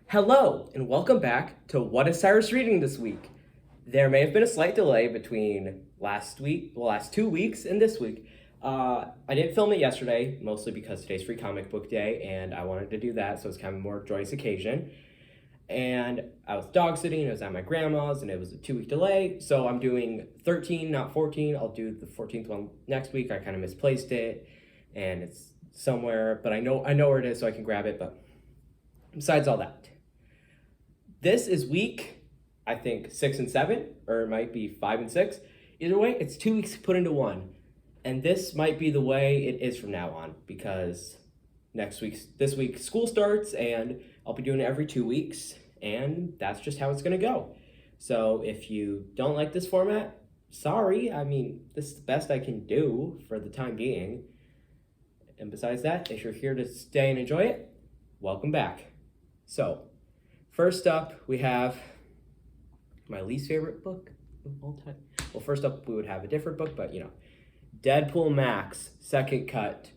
Hello, and welcome back to What is Cyrus reading this week? There may have been a slight delay between last 2 weeks, and this week. I didn't film it yesterday, mostly because today's Free Comic Book Day, and I wanted to do that, so it's kind of a more joyous occasion. And I was dog sitting, and I was at my grandma's, and it was a 2 week delay, so I'm doing 13, not 14. I'll do the 14th one next week. I kind of misplaced it, and it's somewhere, but I know where it is, so I can grab it, but besides all that. This is week, I think, 6 and 7, or it might be 5 and 6. Either way, it's 2 weeks put into one. And this might be the way it is from now on, because this week, school starts, and I'll be doing it every 2 weeks, and that's just how it's going to go. So if you don't like this format, sorry. I mean, this is the best I can do for the time being. And besides that, if you're here to stay and enjoy it, welcome back. So, first up, we have my least favorite book of all time. Well, first up, we would have a different book, but Deadpool Max, second cut.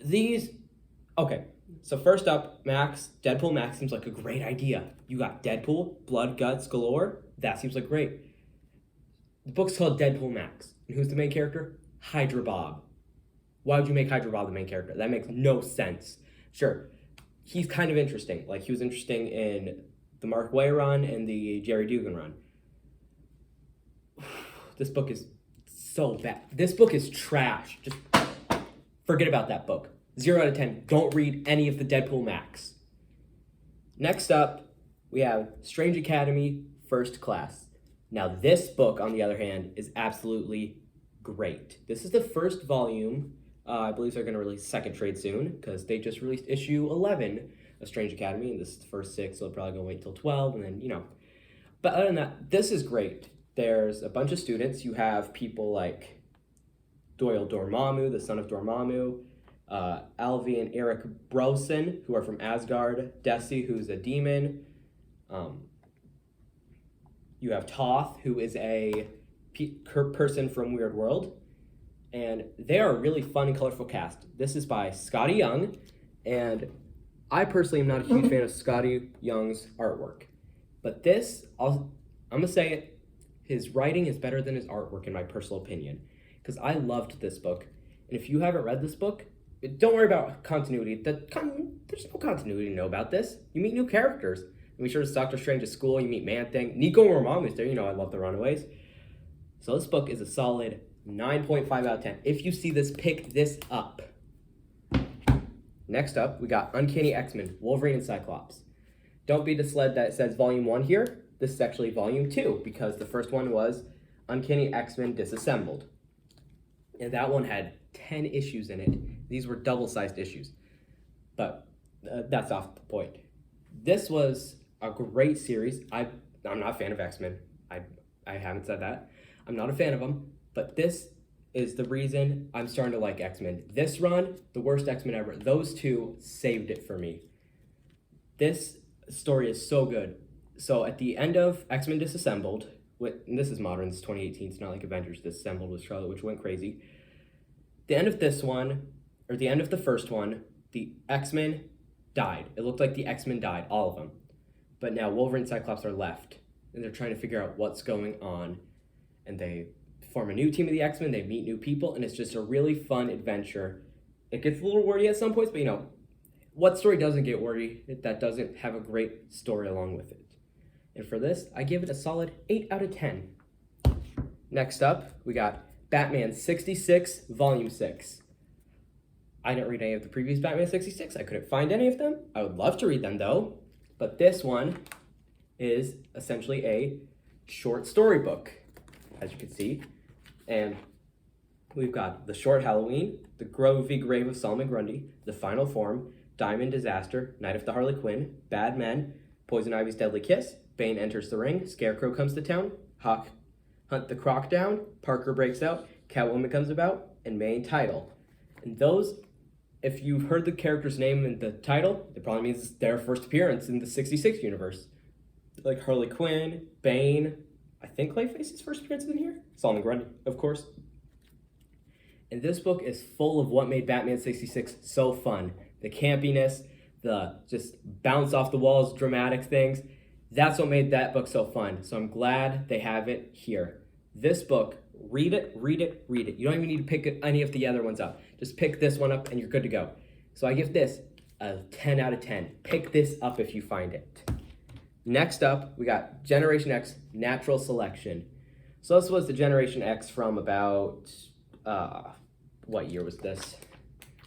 Okay, so first up, Deadpool Max seems like a great idea. You got Deadpool, blood, guts, galore. That seems like great. The book's called Deadpool Max. And who's the main character? Hydra Bob. Why would you make Hydra Bob the main character? That makes no sense. Sure. He's kind of interesting. Like, he was interesting in the Mark Waid run and the Jerry Dugan run. This book is so bad. This book is trash. Just forget about that book. 0 out of 10. Don't read any of the Deadpool Max. Next up, we have Strange Academy, First Class. Now, this book, on the other hand, is absolutely great. This is the first volume. I believe they're going to release second trade soon, because they just released issue 11 of Strange Academy, and this is the first 6, so they're probably going to wait till 12, and then, But other than that, this is great. There's a bunch of students. You have people like Doyle Dormammu, the son of Dormammu, Alvi and Eric Brosen, who are from Asgard, Desi, who's a demon. You have Toth, who is a person from Weird World. And they are a really fun and colorful cast. This is by Scotty Young, and I personally am not a huge fan of Scotty Young's artwork. But this, I'm going to say it, his writing is better than his artwork in my personal opinion. Because I loved this book. And if you haven't read this book, don't worry about continuity. There's no continuity to know about this. You meet new characters. And be sure it's Doctor Strange at school, you meet Man-Thing. Nico Dormammu's there, I love the Runaways. So this book is a solid 9.5 out of 10. If you see this, pick this up. Next up, we got Uncanny XMen, Wolverine and Cyclops. Don't be misled that it says Volume 1 here. This is actually Volume 2, because the first one was Uncanny XMen Disassembled. And that one had 10 issues in it. These were double-sized issues. But that's off the point. This was a great series. I'm not a fan of X-Men. I haven't said that. I'm not a fan of them. But this is the reason I'm starting to like X-Men. This run, the worst X-Men ever. Those two saved it for me. This story is so good. So at the end of X-Men Disassembled, and this is modern, this is 2018, it's not like Avengers Disassembled with Charlotte, which went crazy. The end of this one, or the end of the first one, the X-Men died. It looked like the X-Men died, all of them. But now Wolverine and Cyclops are left, and they're trying to figure out what's going on. And they form a new team of the X-Men, they meet new people, and it's just a really fun adventure. It gets a little wordy at some points, but what story doesn't get wordy that doesn't have a great story along with it? And for this, I give it a solid 8 out of 10. Next up, we got Batman 66, Volume 6. I didn't read any of the previous Batman 66. I couldn't find any of them. I would love to read them, though. But this one is essentially a short story book, as you can see. And we've got The Short Halloween, The Grovey Grave of Solomon Grundy, The Final Form, Diamond Disaster, Night of the Harley Quinn, Bad Men, Poison Ivy's Deadly Kiss, Bane Enters the Ring, Scarecrow Comes to Town, Hawk Hunt the Croc Down, Parker Breaks Out, Catwoman Comes About, and Main Title. And those, if you've heard the character's name in the title, it probably means it's their first appearance in the 66 universe. Like Harley Quinn, Bane, I think Clayface's first appearance in here. Solomon Grundy, of course. And this book is full of what made Batman 66 so fun. The campiness, the just bounce off the walls, dramatic things. That's what made that book so fun. So I'm glad they have it here. This book, read it, read it, read it. You don't even need to pick any of the other ones up. Just pick this one up and you're good to go. So I give this a 10 out of 10. Pick this up if you find it. Next up, we got Generation X Natural Selection. So this was the Generation X from about, what year was this?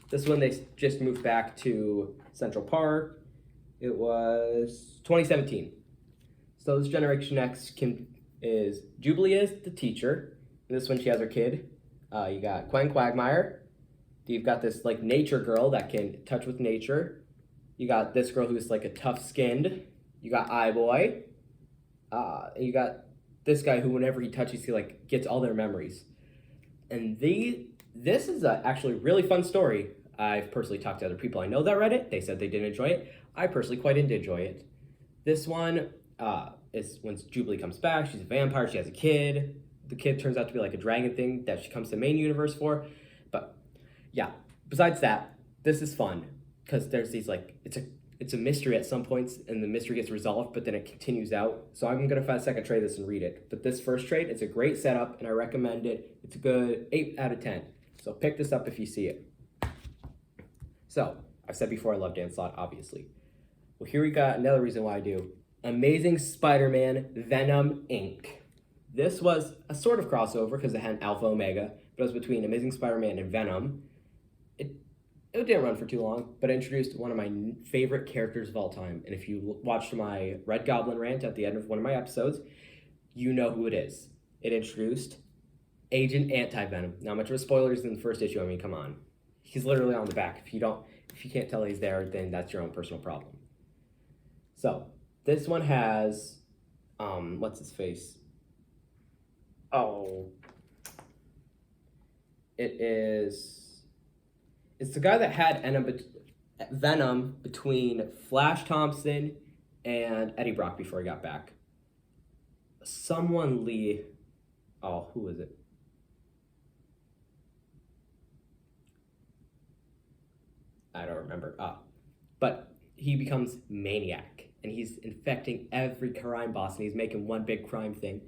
This one, they just moved back to Central Park. It was 2017. So this Generation X is Jubilee is the teacher. And this one, she has her kid. You got Gwen Quagmire. You've got this like nature girl that can touch with nature. You got this girl who's like a tough skinned. You got Eye Boy. And you got this guy who whenever he touches, he like gets all their memories. And this is actually a really fun story. I've personally talked to other people I know that read it. They said they didn't enjoy it. I personally quite did enjoy it. This one is when Jubilee comes back. She's a vampire. She has a kid. The kid turns out to be like a dragon thing that she comes to the main universe for. But yeah, besides that, this is fun because there's these like it's a mystery at some points and the mystery gets resolved, but then it continues out. So I'm gonna find a second trade this and read it. But this first trade, it's a great setup and I recommend it. It's a good 8 out of 10. So pick this up if you see it. So I've said before I love Dan Slott, obviously. Well, here we got another reason why I do. Amazing Spider-Man Venom Inc. This was a sort of crossover because it had Alpha Omega, but it was between Amazing Spider-Man and Venom. It didn't run for too long, but it introduced one of my favorite characters of all time. And if you watched my Red Goblin rant at the end of one of my episodes, you know who it is. It introduced Agent Anti-Venom. Not much of a spoiler is in the first issue. I mean, come on. He's literally on the back. If you can't tell he's there, then that's your own personal problem. So this one has, what's his face? Oh, it's the guy that had Venom between Flash Thompson and Eddie Brock before he got back. Someone Lee. Oh, who is it? I don't remember. But he becomes Maniac, and he's infecting every crime boss, and he's making one big crime thing,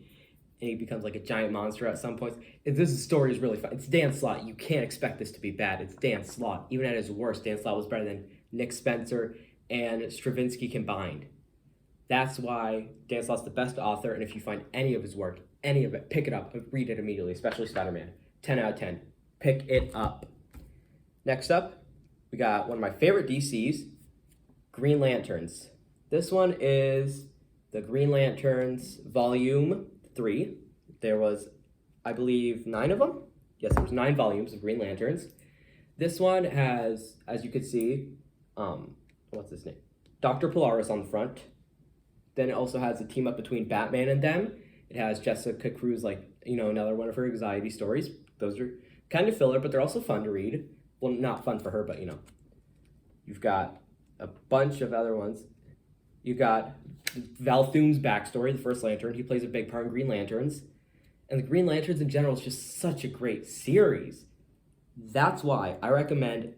and he becomes like a giant monster at some points. This story is really fun. It's Dan Slott. You can't expect this to be bad. It's Dan Slott. Even at his worst, Dan Slott was better than Nick Spencer and Straczynski combined. That's why Dan Slott's the best author, and if you find any of his work, any of it, pick it up and read it immediately, especially Spider-Man. 10 out of 10. Pick it up. Next up, we got one of my favorite DCs, Green Lanterns. This one is the Green Lanterns Volume 3. There was, I believe, 9 of them. Yes, there's 9 volumes of Green Lanterns. This one has, as you can see, what's his name? Dr. Polaris on the front. Then it also has a team up between Batman and them. It has Jessica Cruz, like, another one of her anxiety stories. Those are kind of filler, but they're also fun to read. Well, not fun for her, but, You've got a bunch of other ones. You've got Val Thune's backstory, the first Lantern. He plays a big part in Green Lanterns. And the Green Lanterns in general is just such a great series. That's why I recommend,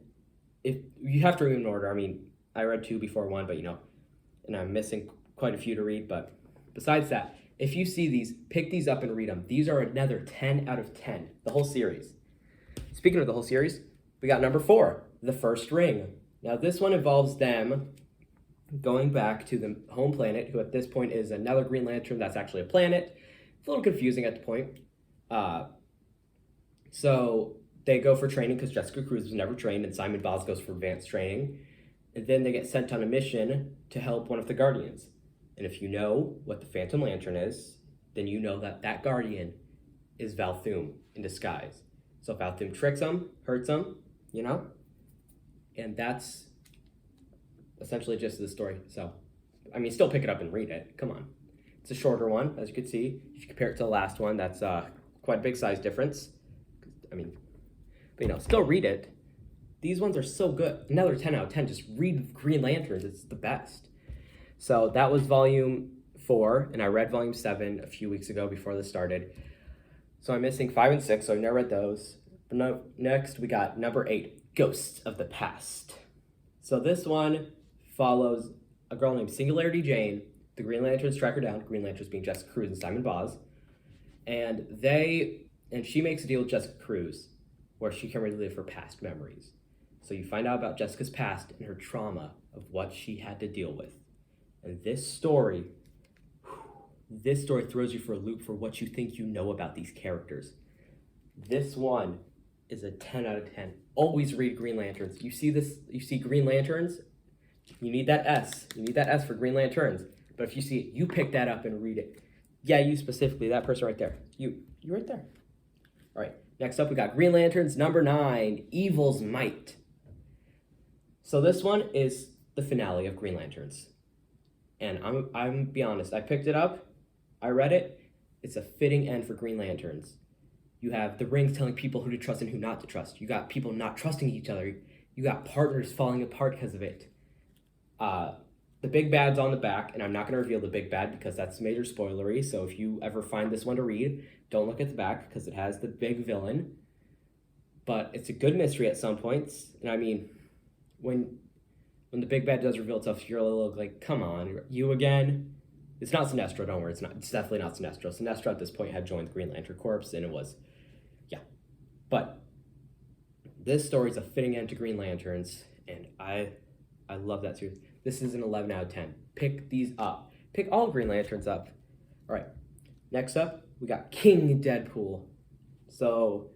if you have to read in order. I mean, I read 2 before 1, but and I'm missing quite a few to read. But besides that, if you see these, pick these up and read them. These are another 10 out of 10, the whole series. Speaking of the whole series, we got number 4, The First Ring. Now this one involves them going back to the home planet, who at this point is another Green Lantern that's actually a planet. It's a little confusing at the point. So they go for training because Jessica Cruz was never trained and Simon Baz goes for advanced training. And then they get sent on a mission to help one of the Guardians. And if you know what the Phantom Lantern is, then you know that that Guardian is Val Thume in disguise. So Val Thume tricks him, hurts him, and that's essentially just the story. So, I mean, still pick it up and read it. Come on. It's a shorter one, as you can see. If you compare it to the last one, that's quite a big size difference. I mean, but still read it. These ones are so good. Another 10 out of 10. Just read Green Lanterns. It's the best. So that was volume 4, and I read volume 7 a few weeks ago before this started. So I'm missing 5 and 6, so I've never read those. But no, next, we got number 8, Ghosts of the Past. So this one follows a girl named Singularity Jane. The Green Lanterns track her down. Green Lanterns being Jessica Cruz and Simon Boz. And she makes a deal with Jessica Cruz where she can relive her past memories. So you find out about Jessica's past and her trauma of what she had to deal with. And this story throws you for a loop for what you think you know about these characters. This one is a 10 out of 10. Always read Green Lanterns. You see Green Lanterns, you need that S. You need that S for Green Lanterns. But if you see it, you pick that up and read it. Yeah, you specifically, that person right there. You right there. All right, next up we got Green Lanterns number 9, Evil's Might. So this one is the finale of Green Lanterns. And I'm be honest, I picked it up, I read it, it's a fitting end for Green Lanterns. You have the rings telling people who to trust and who not to trust. You got people not trusting each other. You got partners falling apart because of it. The big bad's on the back, and I'm not going to reveal the big bad because that's major spoilery. So if you ever find this one to read, don't look at the back because it has the big villain. But it's a good mystery at some points. And I mean, when the big bad does reveal itself, you're a little like, come on, you again? It's not Sinestro, don't worry. It's definitely not Sinestro. Sinestro at this point had joined the Green Lantern Corps, and it was, yeah. But this story is a fitting end to Green Lanterns, and I love that series. This is an 11 out of 10. Pick these up. Pick all Green Lanterns up. All right. Next up, we got King Deadpool. So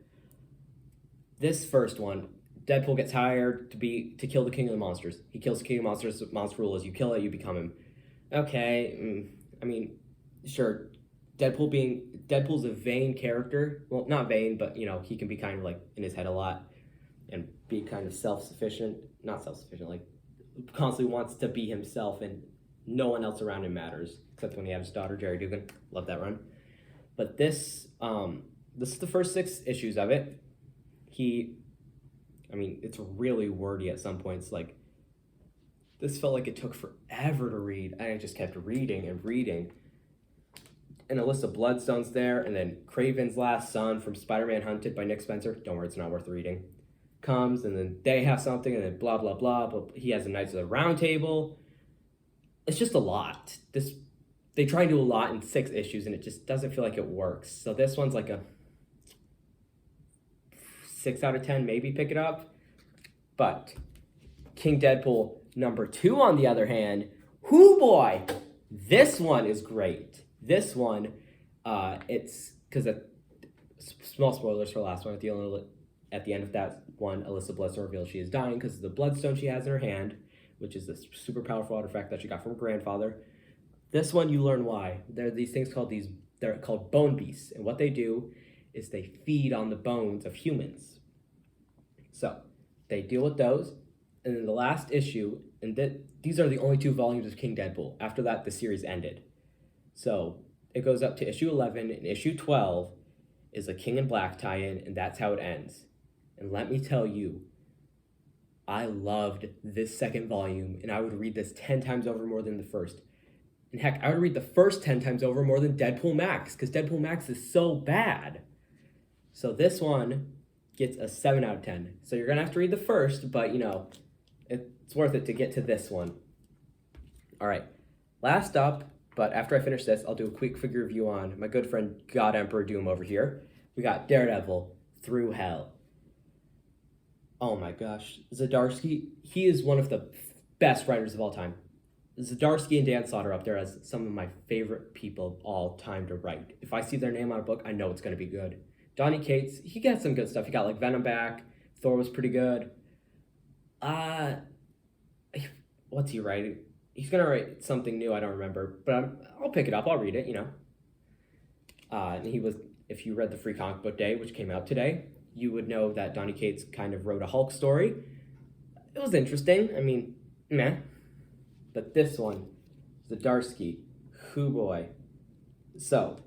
this first one, Deadpool gets hired to kill the king of the monsters. He kills the king of the monsters. Monster rule is you kill it, you become him. Okay, I mean, sure. Deadpool's a vain character. Well, not vain, but he can be kind of like in his head a lot and be kind of self-sufficient. Not self-sufficient, like constantly wants to be himself and no one else around him matters, except when he has his daughter, Jerry Dugan. Love that run. But this is the first 6 issues of it. It's really wordy at some points. Like, this felt like it took forever to read. I just kept reading and reading. And Alyssa Bloodstone's there, and then Kraven's Last Son from Spider-Man Hunted by Nick Spencer. Don't worry, it's not worth reading. Comes, and then they have something, and then blah, blah, blah. But he has a Knights of the Round Table. It's just a lot. They try and do a lot in 6 issues, and it just doesn't feel like it works. So this one's like a 6 out of 10, maybe pick it up. But King Deadpool number 2, on the other hand, hoo boy, this one is great. This one, it's because small spoilers for the last one. At the end of that one, Alyssa Bloodstone reveals she is dying because of the bloodstone she has in her hand, which is this super powerful artifact that she got from her grandfather. This one, you learn why. There are these things they're called bone beasts, and what they do is they feed on the bones of humans. So they deal with those, and in the last issue, these are the only 2 volumes of King Deadpool. After that, the series ended. So it goes up to issue 11, and issue 12 is a King in Black tie-in, and that's how it ends. And let me tell you, I loved this second volume, and I would read this 10 times over more than the first. And heck, I would read the first 10 times over more than Deadpool Max, because Deadpool Max is so bad. So this one gets a 7 out of 10. So you're going to have to read the first, but, it's worth it to get to this one. All right, last up, but after I finish this, I'll do a quick figure review on my good friend God Emperor Doom over here. We got Daredevil Through Hell. Oh my gosh, Zdarsky, he is one of the best writers of all time. Zdarsky and Dan Slaughter up there as some of my favorite people of all time to write. If I see their name on a book, I know it's going to be good. Donny Cates, he got some good stuff. He got like Venom back. Thor was pretty good. What's he writing? He's going to write something new, I don't remember. But I'll pick it up, I'll read it, And he was, if you read the Free Comic Book Day, which came out today, you would know that Donny Cates kind of wrote a Hulk story. It was interesting. I mean, meh. But this one, Zdarsky, hoo boy. So,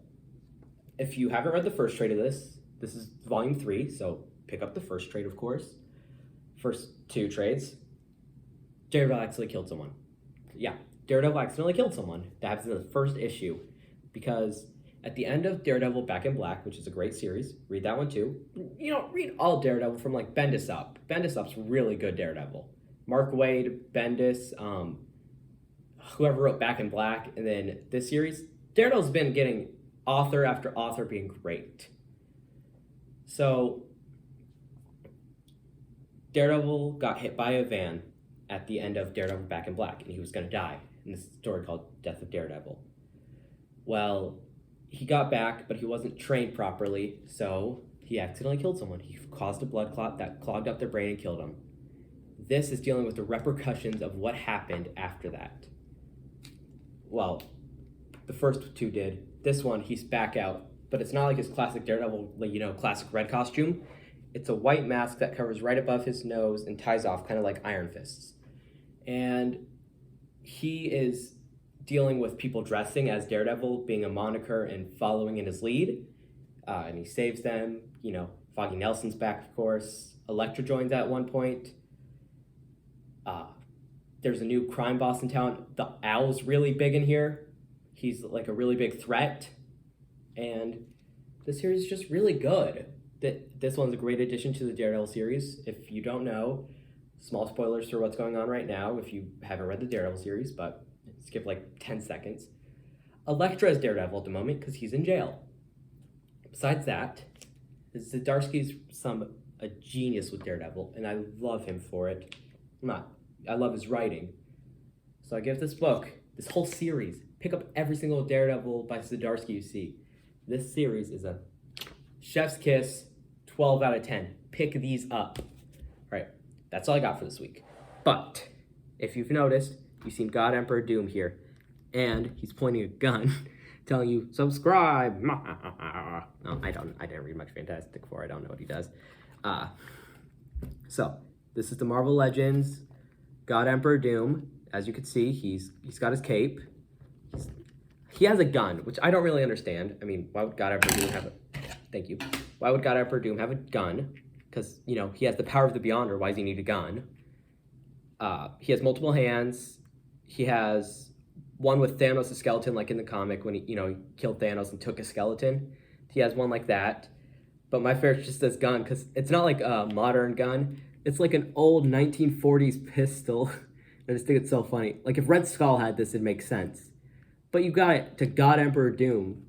if you haven't read the first trade of this is volume 3, so pick up the first trade, of course. First 2 trades. Daredevil accidentally killed someone. Yeah, Daredevil accidentally killed someone. That happens in the first issue. Because at the end of Daredevil Back in Black, which is a great series, read that one too. Read all Daredevil from like Bendis up. Bendis up's really good Daredevil. Mark Waid, Bendis, whoever wrote Back in Black, and then this series, Daredevil's been getting author after author being great. So, Daredevil got hit by a van at the end of Daredevil Back in Black, and he was going to die in this story called Death of Daredevil. Well, he got back, but he wasn't trained properly, so he accidentally killed someone. He caused a blood clot that clogged up their brain and killed him. This is dealing with the repercussions of what happened after that. Well, the first two did. This one, he's back out, but it's not like his classic Daredevil, classic red costume. It's a white mask that covers right above his nose and ties off, kind of like Iron Fists. And he is dealing with people dressing as Daredevil, being a moniker and following in his lead. And he saves them. Foggy Nelson's back, of course. Elektra joins at one point. There's a new crime boss in town. The Owl's really big in here. He's like a really big threat. And this series is just really good. This one's a great addition to the Daredevil series. If you don't know, small spoilers for what's going on right now if you haven't read the Daredevil series, but skip like 10 seconds. Elektra is Daredevil at the moment because he's in jail. Besides that, Zdarsky's a genius with Daredevil, and I love him for it. I love his writing. So I give this book, this whole series, pick up every single Daredevil by Zdarsky you see. This series is a chef's kiss, 12 out of 10. Pick these up. All right, that's all I got for this week. But if you've noticed, you've seen God Emperor Doom here, and he's pointing a gun, telling you, subscribe. No, I didn't read much Fantastic Four. I don't know what he does. So, this is the Marvel Legends God Emperor Doom. As you can see, he's got his cape. He has a gun, which I don't really understand. I mean, why would God Emperor Doom have a... Thank you. Why would God Emperor Doom have a gun? Because, he has the power of the Beyonder. Why does he need a gun? He has multiple hands. He has one with Thanos' skeleton, like in the comic when he killed Thanos and took a skeleton. He has one like that. But my favorite is just this gun, because it's not like a modern gun. It's like an old 1940s pistol. I just think it's so funny. Like, if Red Skull had this, it'd make sense. But you got it to God Emperor Doom.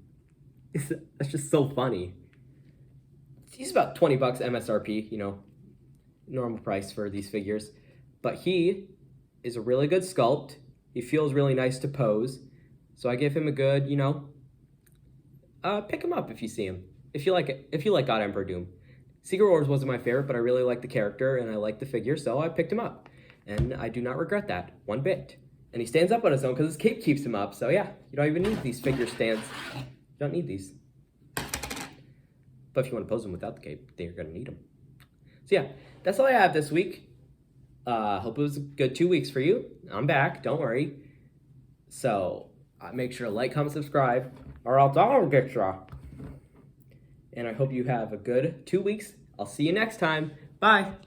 That's just so funny. He's about $20 MSRP, normal price for these figures. But he is a really good sculpt. He feels really nice to pose. So I give him a good, pick him up if you see him. If you like it, if you like God Emperor Doom. Secret Wars wasn't my favorite, but I really like the character and I like the figure, so I picked him up. And I do not regret that one bit. And he stands up on his own because his cape keeps him up. So yeah, you don't even need these figure stands. You don't need these. But if you want to pose them without the cape, then you're going to need them. So yeah, that's all I have this week. Hope it was a good 2 weeks for you. I'm back, don't worry. So make sure to like, comment, subscribe, or else I'll get you. And I hope you have a good 2 weeks. I'll see you next time. Bye.